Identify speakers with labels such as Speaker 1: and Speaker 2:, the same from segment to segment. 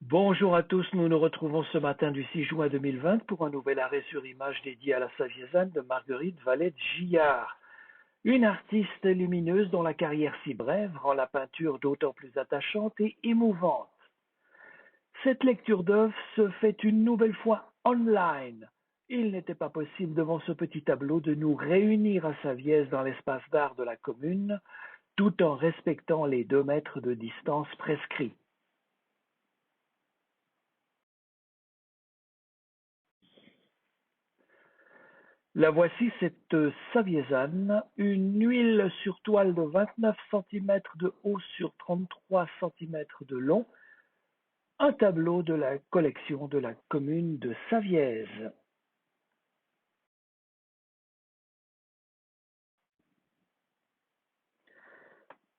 Speaker 1: Bonjour à tous, nous nous retrouvons ce matin du 6 juin 2020 pour un nouvel arrêt sur image dédié à la Saviezanne de Marguerite Valette-Gillard, une artiste lumineuse dont la carrière si brève rend la peinture d'autant plus attachante et émouvante. Cette lecture d'œuvre se fait une nouvelle fois online. Il n'était pas possible devant ce petit tableau de nous réunir à Savièse dans l'espace d'art de la commune, tout en respectant les 2 mètres de distance prescrits. La voici, cette Saviezanne, une huile sur toile de 29 cm de haut sur 33 cm de long, un tableau de la collection de la commune de Savièse.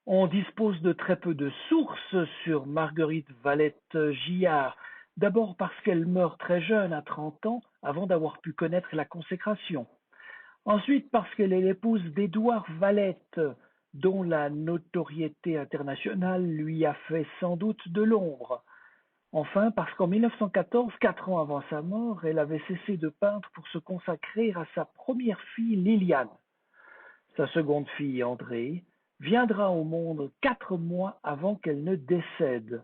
Speaker 1: On dispose de très peu de sources sur Marguerite Valette-Gillard, d'abord parce qu'elle meurt très jeune, à 30 ans, avant d'avoir pu connaître la consécration. Ensuite, parce qu'elle est l'épouse d'Édouard Valette, dont la notoriété internationale lui a fait sans doute de l'ombre. Enfin, parce qu'en 1914, 4 ans avant sa mort, elle avait cessé de peindre pour se consacrer à sa première fille Liliane. Sa seconde fille, Andrée, viendra au monde 4 mois avant qu'elle ne décède.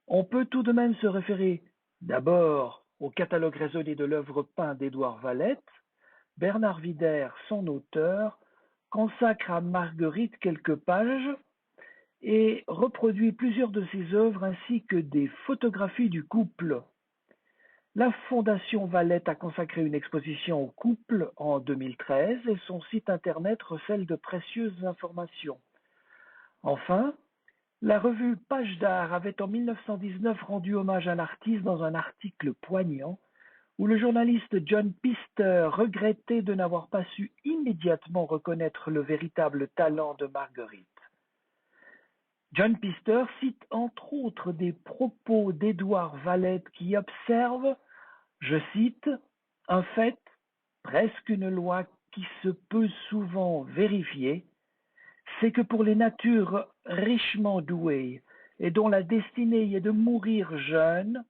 Speaker 1: On peut tout de même se référer d'abord au catalogue raisonné de l'œuvre peinte d'Édouard Valette. Bernard Wider, son auteur, consacre à Marguerite quelques pages et reproduit plusieurs de ses œuvres ainsi que des photographies du couple. La Fondation Valette a consacré une exposition au couple en 2013 et son site internet recèle de précieuses informations. Enfin, la revue Page d'Art avait en 1919 rendu hommage à l'artiste dans un article poignant où le journaliste John Pister regrettait de n'avoir pas su immédiatement reconnaître le véritable talent de Marguerite. John Pister cite entre autres des propos d'Édouard Valette qui observe, je cite, « un fait, presque une loi qui se peut souvent vérifier, c'est que pour les natures richement douées et dont la destinée est de mourir jeunes,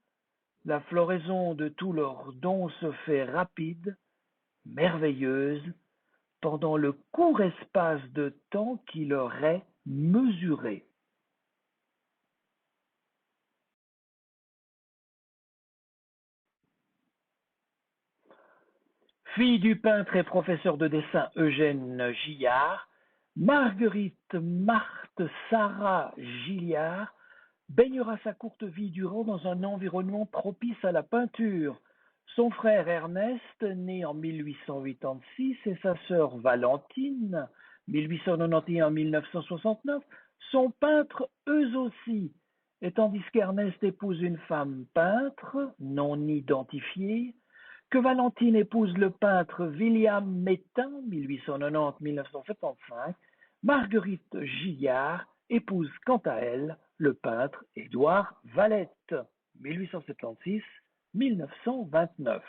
Speaker 1: la floraison de tous leurs dons se fait rapide, merveilleuse, pendant le court espace de temps qui leur est mesuré. » Fille du peintre et professeur de dessin Eugène Gillard, Marguerite Marthe Sarah Gillard baignera sa courte vie durant dans un environnement propice à la peinture. Son frère Ernest, né en 1886, et sa sœur Valentine, 1891-1969, sont peintres eux aussi, et tandis qu'Ernest épouse une femme peintre, non identifiée, que Valentine épouse le peintre William Métain, 1890-1975, Marguerite Gillard épouse quant à elle le peintre Édouard Valette, 1876-1929.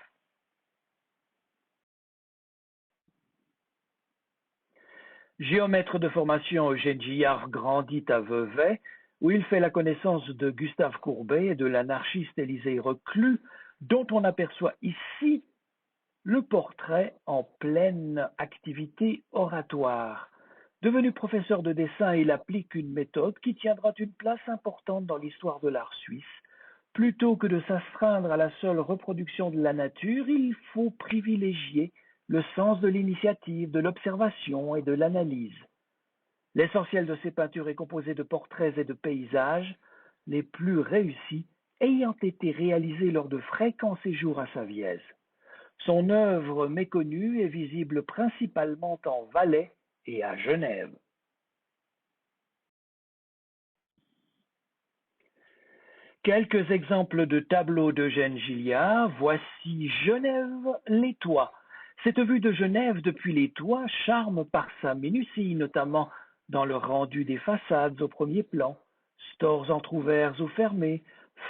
Speaker 1: Géomètre de formation, Eugène Gillard grandit à Vevey, où il fait la connaissance de Gustave Courbet et de l'anarchiste Élisée Reclus, dont on aperçoit ici le portrait en pleine activité oratoire. Devenu professeur de dessin, il applique une méthode qui tiendra une place importante dans l'histoire de l'art suisse. Plutôt que de s'astreindre à la seule reproduction de la nature, il faut privilégier le sens de l'initiative, de l'observation et de l'analyse. L'essentiel de ses peintures est composé de portraits et de paysages, les plus réussis ayant été réalisés lors de fréquents séjours à Savièse. Son œuvre méconnue est visible principalement en Valais et à Genève. Quelques exemples de tableaux d'Eugène Gillard. Voici Genève, les toits. Cette vue de Genève depuis les toits charme par sa minutie, notamment dans le rendu des façades au premier plan, stores entr'ouverts ou fermés,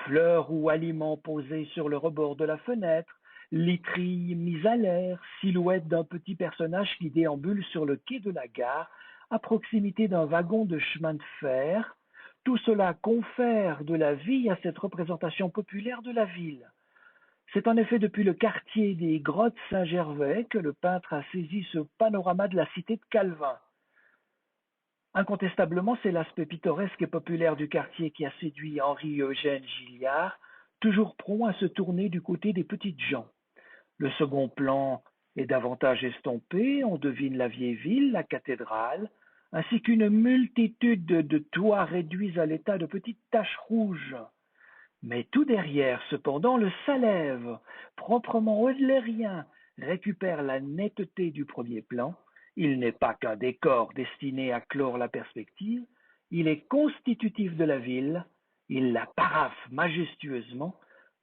Speaker 1: fleurs ou aliments posés sur le rebord de la fenêtre, literie mise à l'air, silhouette d'un petit personnage qui déambule sur le quai de la gare, à proximité d'un wagon de chemin de fer, Tout cela confère de la vie à cette représentation populaire de la ville. C'est en effet depuis le quartier des Grottes Saint-Gervais que le peintre a saisi ce panorama de la cité de Calvin. Incontestablement, c'est l'aspect pittoresque et populaire du quartier qui a séduit Henri-Eugène Gilliard, toujours prompt à se tourner du côté des petites gens. Le second plan est davantage estompé, on devine la vieille ville, la cathédrale, ainsi qu'une multitude de toits réduits à l'état de petites taches rouges. Mais tout derrière, cependant, le Salève, proprement eulérien, récupère la netteté du premier plan. Il n'est pas qu'un décor destiné à clore la perspective, il est constitutif de la ville, il la paraphe majestueusement,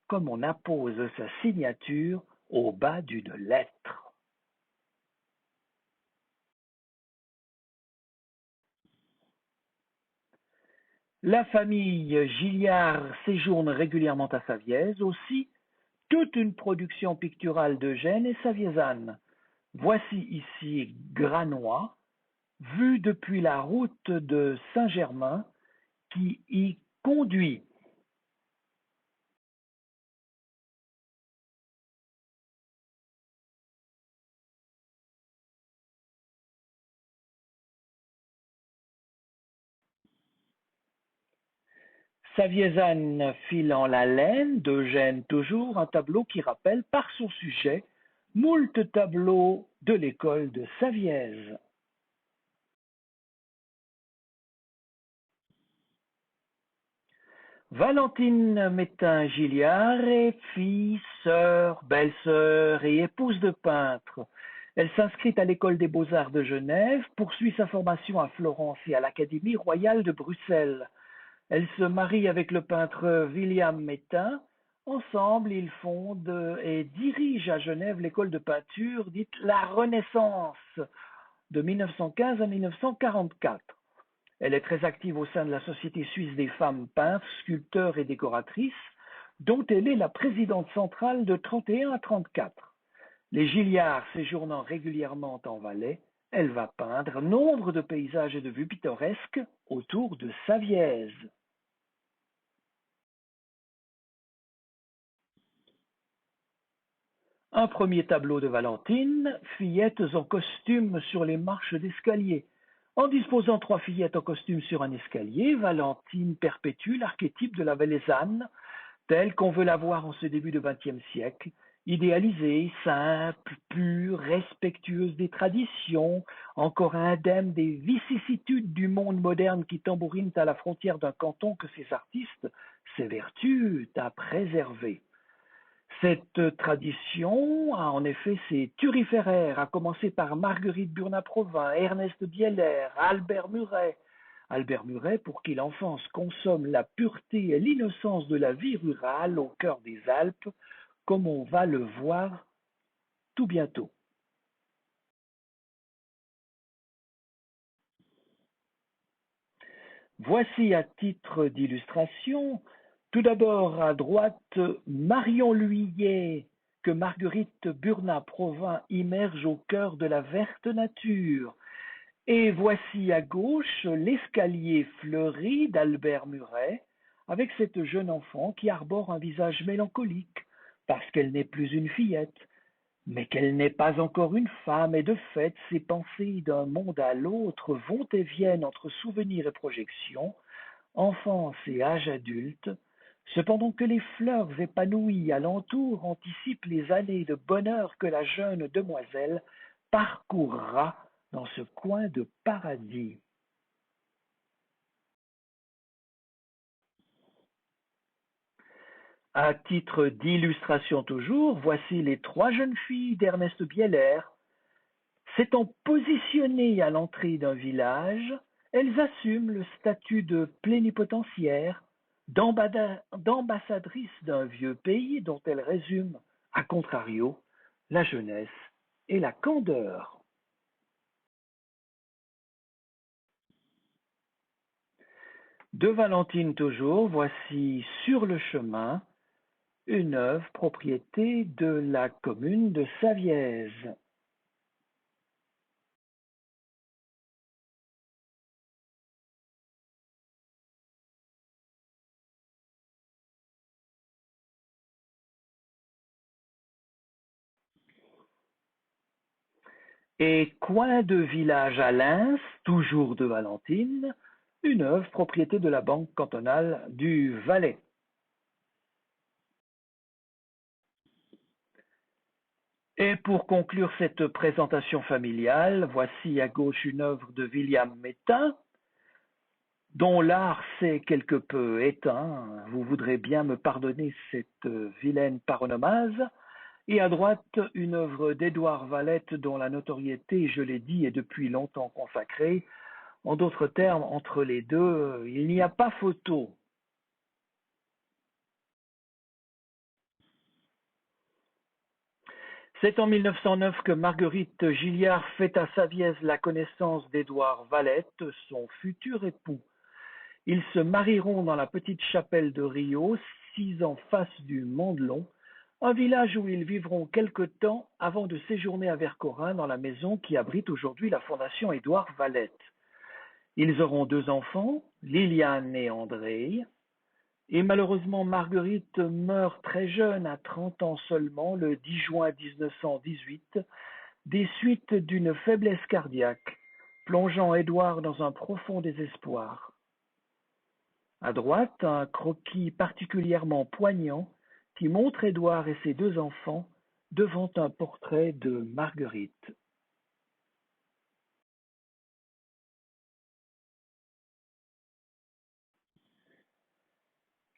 Speaker 1: comme on appose sa signature au bas d'une lettre. La famille Gilliard séjourne régulièrement à Savièse, aussi toute une production picturale d'Eugène et Saviezanne. Voici ici Granois, vu depuis la route de Saint-Germain qui y conduit. Saviezanne filant la laine, d'Eugène toujours, un tableau qui rappelle par son sujet moult tableaux de l'école de Savièse. Valentine Métain-Gilliard est fille, sœur, belle-sœur et épouse de peintre. Elle s'inscrit à l'école des beaux-arts de Genève, poursuit sa formation à Florence et à l'Académie royale de Bruxelles. Elle se marie avec le peintre William Métain. Ensemble, ils fondent et dirigent à Genève l'école de peinture dite la Renaissance de 1915 à 1944. Elle est très active au sein de la Société suisse des femmes peintres, sculpteurs et décoratrices, dont elle est la présidente centrale de 31 à 34. Les Gilliards séjournant régulièrement en Valais, elle va peindre nombre de paysages et de vues pittoresques autour de Savièse. Un premier tableau de Valentine, fillettes en costume sur les marches d'escalier. En disposant trois fillettes en costume sur un escalier, Valentine perpétue l'archétype de la Valaisanne, telle qu'on veut la voir en ce début de XXe siècle, idéalisée, simple, pure, respectueuse des traditions, encore indemne des vicissitudes du monde moderne qui tambourinent à la frontière d'un canton que ces artistes s'évertuent à préserver. Cette tradition a en effet ses turiféraires, à commencer par Marguerite Burnat-Provins, Ernest Bieler, Albert Muret. Albert Muret, pour qui l'enfance consomme la pureté et l'innocence de la vie rurale au cœur des Alpes, comme on va le voir tout bientôt. Voici à titre d'illustration, tout d'abord à droite, Marion Lhuillet, que Marguerite Burnat-Provins immerge au cœur de la verte nature. Et voici à gauche l'escalier fleuri d'Albert Muret, avec cette jeune enfant qui arbore un visage mélancolique, parce qu'elle n'est plus une fillette, mais qu'elle n'est pas encore une femme, et de fait, ses pensées d'un monde à l'autre vont et viennent entre souvenirs et projections, enfance et âge adulte, cependant que les fleurs épanouies alentour anticipent les années de bonheur que la jeune demoiselle parcourra dans ce coin de paradis. À titre d'illustration toujours, voici les trois jeunes filles d'Ernest Bieler. S'étant positionnées à l'entrée d'un village, elles assument le statut de plénipotentiaires, d'ambassadrices d'un vieux pays dont elles résument, à contrario, la jeunesse et la candeur. De Valentine toujours, voici Sur le chemin, une œuvre propriété de la commune de Savièse. Et coin de village à Lens, toujours de Valentine, une œuvre propriété de la Banque cantonale du Valais. Et pour conclure cette présentation familiale, voici à gauche une œuvre de William Métain, dont l'art s'est quelque peu éteint. Vous voudrez bien me pardonner cette vilaine paronomase. Et à droite, une œuvre d'Édouard Valette dont la notoriété, je l'ai dit, est depuis longtemps consacrée. En d'autres termes, entre les deux, il n'y a pas photo. C'est en 1909 que Marguerite Gilliard fait à Savièse la connaissance d'Édouard Valette, son futur époux. Ils se marieront dans la petite chapelle de Rio, 6 en face du Mont-de-Long, un village où ils vivront quelque temps avant de séjourner à Vercorin dans la maison qui abrite aujourd'hui la Fondation Édouard Valette. Ils auront 2 enfants, Liliane et André, et malheureusement Marguerite meurt très jeune, à 30 ans seulement, le 10 juin 1918, des suites d'une faiblesse cardiaque, plongeant Édouard dans un profond désespoir. À droite, un croquis particulièrement poignant qui montre Édouard et ses 2 enfants devant un portrait de Marguerite.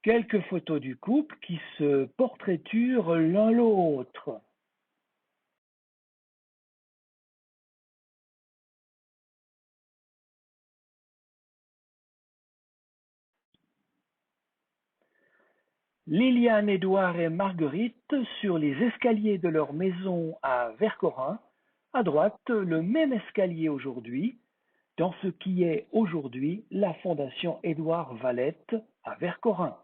Speaker 1: Quelques photos du couple qui se portraiturent l'un l'autre. Liliane, Édouard et Marguerite sur les escaliers de leur maison à Vercorin. À droite, le même escalier aujourd'hui, dans ce qui est aujourd'hui la Fondation Édouard Valette à Vercorin.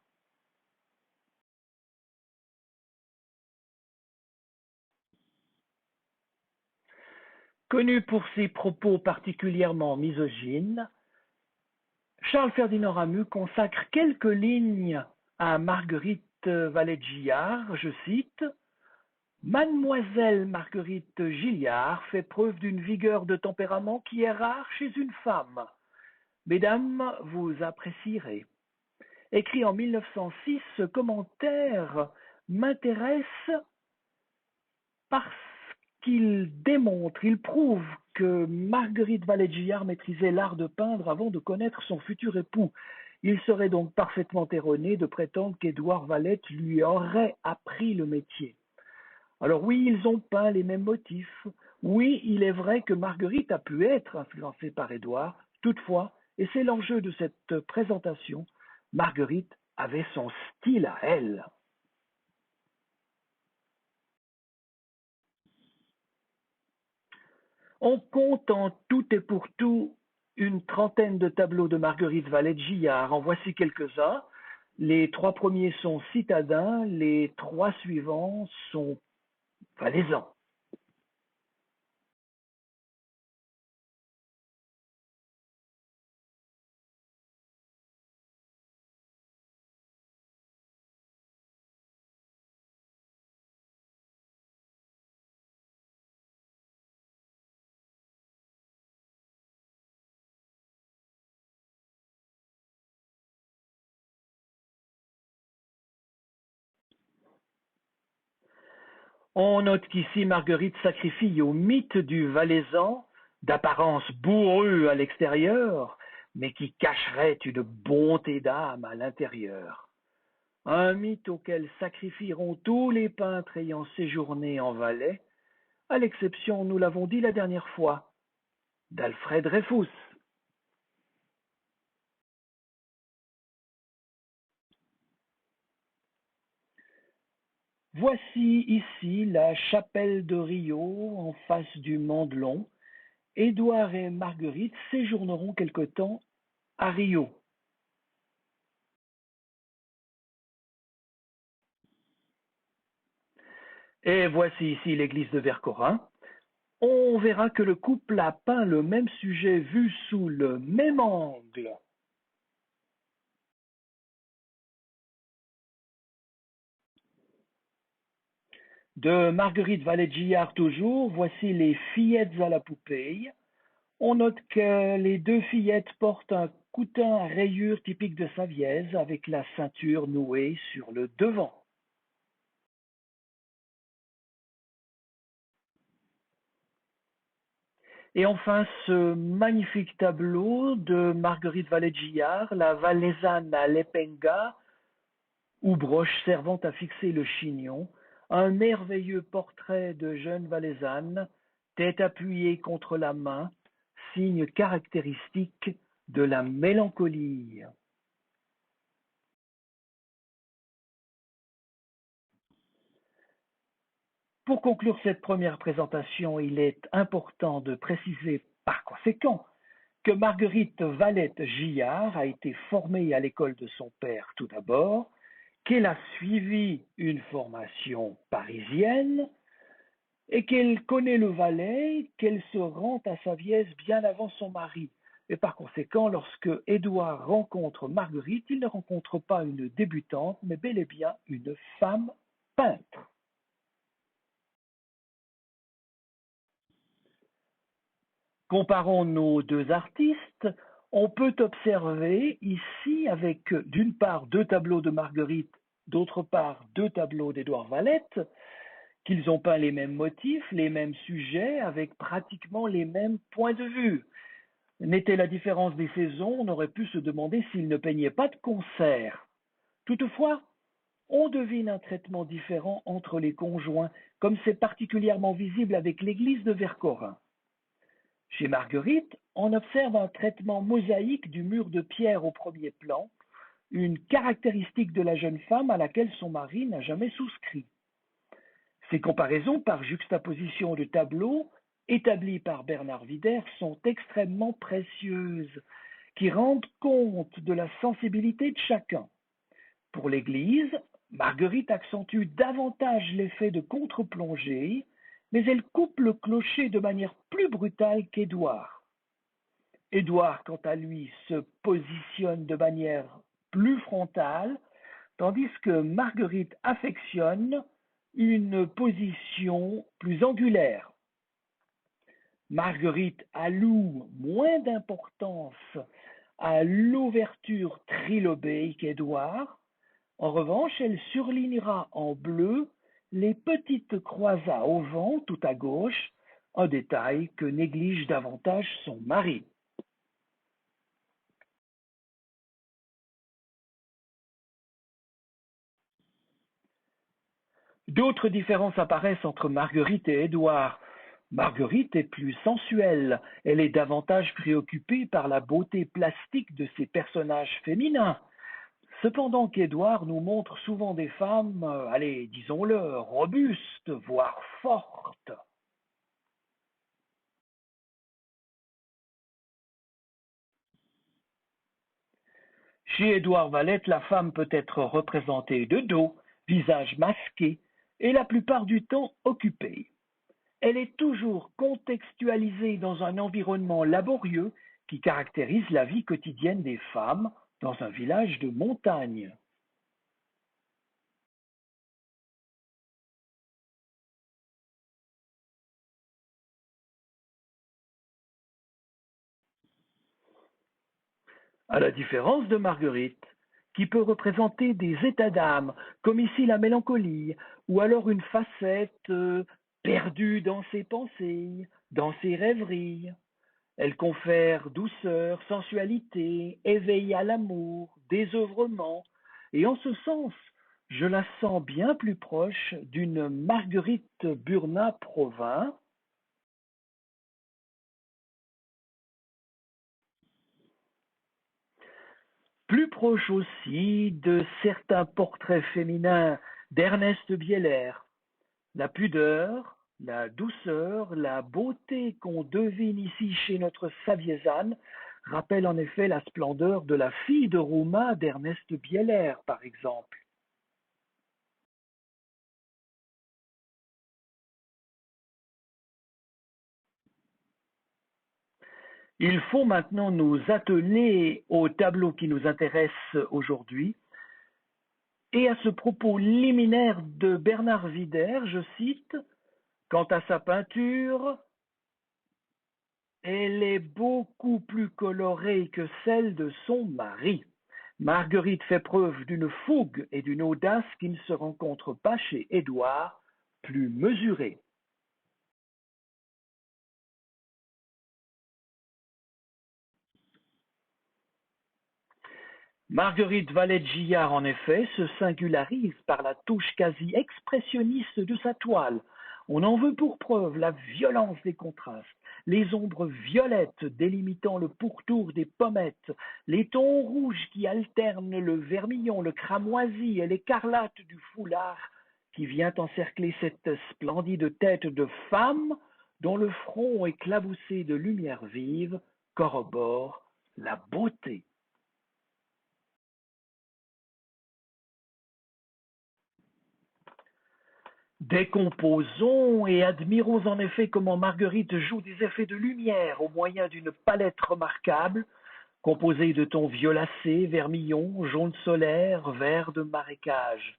Speaker 1: Connu pour ses propos particulièrement misogynes, Charles-Ferdinand Ramus consacre quelques lignes à Marguerite Valette-Gillard, je cite: Mademoiselle Marguerite Gilliard fait preuve d'une vigueur de tempérament qui est rare chez une femme. Mesdames, vous apprécierez. Écrit en 1906, ce commentaire m'intéresse parce qu'il démontre, il prouve que Marguerite Valette-Gillard maîtrisait l'art de peindre avant de connaître son futur époux. Il serait donc parfaitement erroné de prétendre qu'Édouard Valette lui aurait appris le métier. Alors oui, ils ont peint les mêmes motifs. Oui, il est vrai que Marguerite a pu être influencée par Édouard. Toutefois, et c'est l'enjeu de cette présentation, Marguerite avait son style à elle. On compte en tout et pour tout une trentaine de tableaux de Marguerite Valette-Gillard. En voici quelques-uns. Les 3 premiers sont citadins, les 3 suivants sont valaisans. On note qu'ici Marguerite sacrifie au mythe du Valaisan, d'apparence bourru à l'extérieur, mais qui cacherait une bonté d'âme à l'intérieur. Un mythe auquel sacrifieront tous les peintres ayant séjourné en Valais, à l'exception, nous l'avons dit la dernière fois, d'Alfred Dreyfus. Voici ici la chapelle de Rio en face du Mont-de-Long. Édouard et Marguerite séjourneront quelque temps à Rio. Et voici ici l'église de Vercorin. On verra que le couple a peint le même sujet vu sous le même angle. De Marguerite Vallet-Gillard toujours, voici les fillettes à la poupée. On note que les deux fillettes portent un coutin à rayures typique de Savièse avec la ceinture nouée sur le devant. Et enfin, ce magnifique tableau de Marguerite Vallet-Gillard, la Valaisanne à l'Epenga, ou broche servant à fixer le chignon, un merveilleux portrait de jeune Valaisanne, tête appuyée contre la main, signe caractéristique de la mélancolie. Pour conclure cette première présentation, il est important de préciser par conséquent que Marguerite Valette-Gillard a été formée à l'école de son père tout d'abord, qu'elle a suivi une formation parisienne et qu'elle connaît le Valais, qu'elle se rend à Savièse bien avant son mari. Et par conséquent, lorsque Édouard rencontre Marguerite, il ne rencontre pas une débutante, mais bel et bien une femme peintre. Comparons nos deux artistes, on peut observer ici avec d'une part deux tableaux de Marguerite, d'autre part deux tableaux d'Édouard Valette, qu'ils ont peint les mêmes motifs, les mêmes sujets, avec pratiquement les mêmes points de vue. N'était la différence des saisons, on aurait pu se demander s'ils ne peignaient pas de concert. Toutefois, on devine un traitement différent entre les conjoints, comme c'est particulièrement visible avec l'église de Vercorin. Chez Marguerite, on observe un traitement mosaïque du mur de pierre au premier plan, une caractéristique de la jeune femme à laquelle son mari n'a jamais souscrit. Ces comparaisons par juxtaposition de tableaux établis par Bernard Wider sont extrêmement précieuses, qui rendent compte de la sensibilité de chacun. Pour l'Église, Marguerite accentue davantage l'effet de contre-plongée, mais elle coupe le clocher de manière plus brutale qu'Édouard. Édouard, quant à lui, se positionne de manière plus frontale, tandis que Marguerite affectionne une position plus angulaire. Marguerite alloue moins d'importance à l'ouverture trilobée qu'Édouard. En revanche, elle surlignera en bleu les petites croisades au vent tout à gauche, un détail que néglige davantage son mari. D'autres différences apparaissent entre Marguerite et Édouard. Marguerite est plus sensuelle, elle est davantage préoccupée par la beauté plastique de ses personnages féminins. Cependant qu'Édouard nous montre souvent des femmes, allez, disons-le, robustes, voire fortes. Chez Édouard Valette, la femme peut être représentée de dos, visage masqué, et la plupart du temps occupée. Elle est toujours contextualisée dans un environnement laborieux qui caractérise la vie quotidienne des femmes dans un village de montagne. À la différence de Marguerite, qui peut représenter des états d'âme, comme ici la mélancolie, ou alors une facette perdue dans ses pensées, dans ses rêveries. Elle confère douceur, sensualité, éveil à l'amour, désœuvrement, et en ce sens, je la sens bien plus proche d'une Marguerite Burnat-Provins, plus proche aussi de certains portraits féminins d'Ernest Bieler. La pudeur, la douceur, la beauté qu'on devine ici chez notre Saviésane rappellent en effet la splendeur de la fille de Roumain d'Ernest Bieler, par exemple. Il faut maintenant nous atteler au tableau qui nous intéresse aujourd'hui, Et à ce propos liminaire de Bernard Wider, je cite, quant à sa peinture, elle est beaucoup plus colorée que celle de son mari. Marguerite fait preuve d'une fougue et d'une audace qui ne se rencontrent pas chez Édouard, plus mesuré. Marguerite Valette-Gillard, en effet, se singularise par la touche quasi expressionniste de sa toile. On en veut pour preuve la violence des contrastes, les ombres violettes délimitant le pourtour des pommettes, les tons rouges qui alternent le vermillon, le cramoisi et l'écarlate du foulard qui vient encercler cette splendide tête de femme dont le front éclaboussé de lumière vive corrobore la beauté. Décomposons et admirons en effet comment Marguerite joue des effets de lumière au moyen d'une palette remarquable, composée de tons violacés, vermillon, jaune solaire, vert de marécage.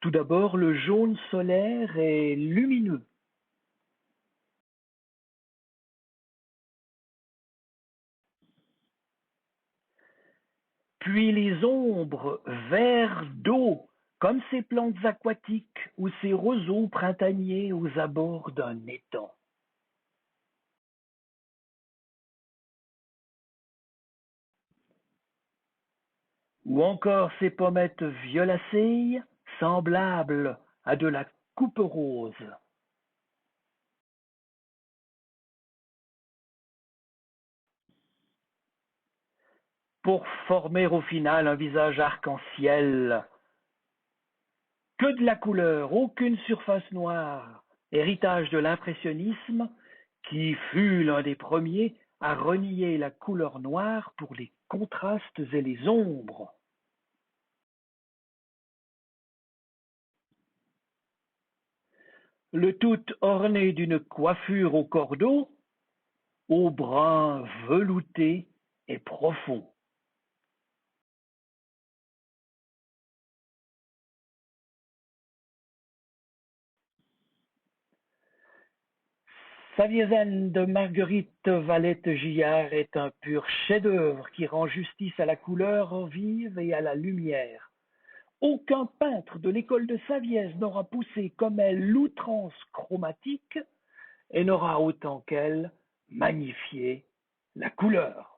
Speaker 1: Tout d'abord, le jaune solaire est lumineux. Puis les ombres, vert d'eau, comme ces plantes aquatiques ou ces roseaux printaniers aux abords d'un étang. Ou encore ces pommettes violacées, semblables à de la coupe rose. Pour former au final un visage arc-en-ciel. Que de la couleur, aucune surface noire, héritage de l'impressionnisme, qui fut l'un des premiers à renier la couleur noire pour les contrastes et les ombres. Le tout orné d'une coiffure au cordeau, au brun velouté et profond. Saviezenne de Marguerite Valette-Gillard est un pur chef-d'œuvre qui rend justice à la couleur vive et à la lumière. Aucun peintre de l'école de Savièse n'aura poussé comme elle l'outrance chromatique et n'aura autant qu'elle magnifié la couleur.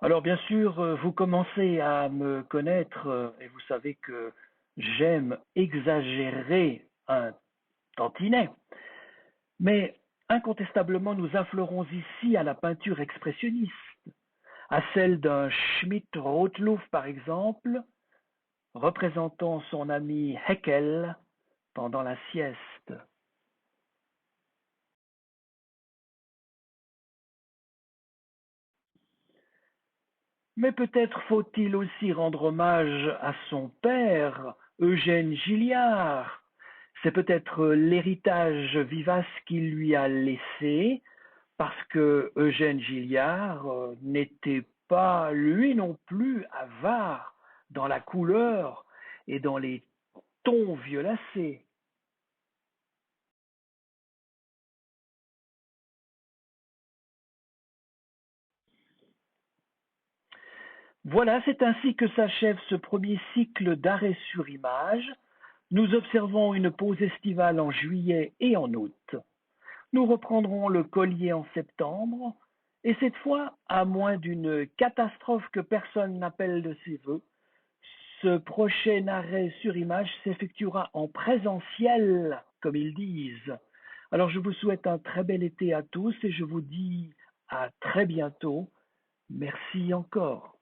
Speaker 1: Alors bien sûr, vous commencez à me connaître et vous savez que j'aime exagérer un tantinet. Mais incontestablement, nous affleurons ici à la peinture expressionniste, à celle d'un Schmidt-Rottluff par exemple, représentant son ami Haeckel pendant la sieste. Mais peut-être faut-il aussi rendre hommage à son père, Eugène Gilliard. C'est peut-être l'héritage vivace qu'il lui a laissé, parce que Eugène Gilliard n'était pas, lui non plus, avare dans la couleur et dans les tons violacés. Voilà, c'est ainsi que s'achève ce premier cycle d'arrêt sur image. Nous observons une pause estivale en juillet et en août. Nous reprendrons le collier en septembre, et cette fois, à moins d'une catastrophe que personne n'appelle de ses voeux, ce prochain arrêt sur image s'effectuera en présentiel, comme ils disent. Alors je vous souhaite un très bel été à tous et je vous dis à très bientôt. Merci encore.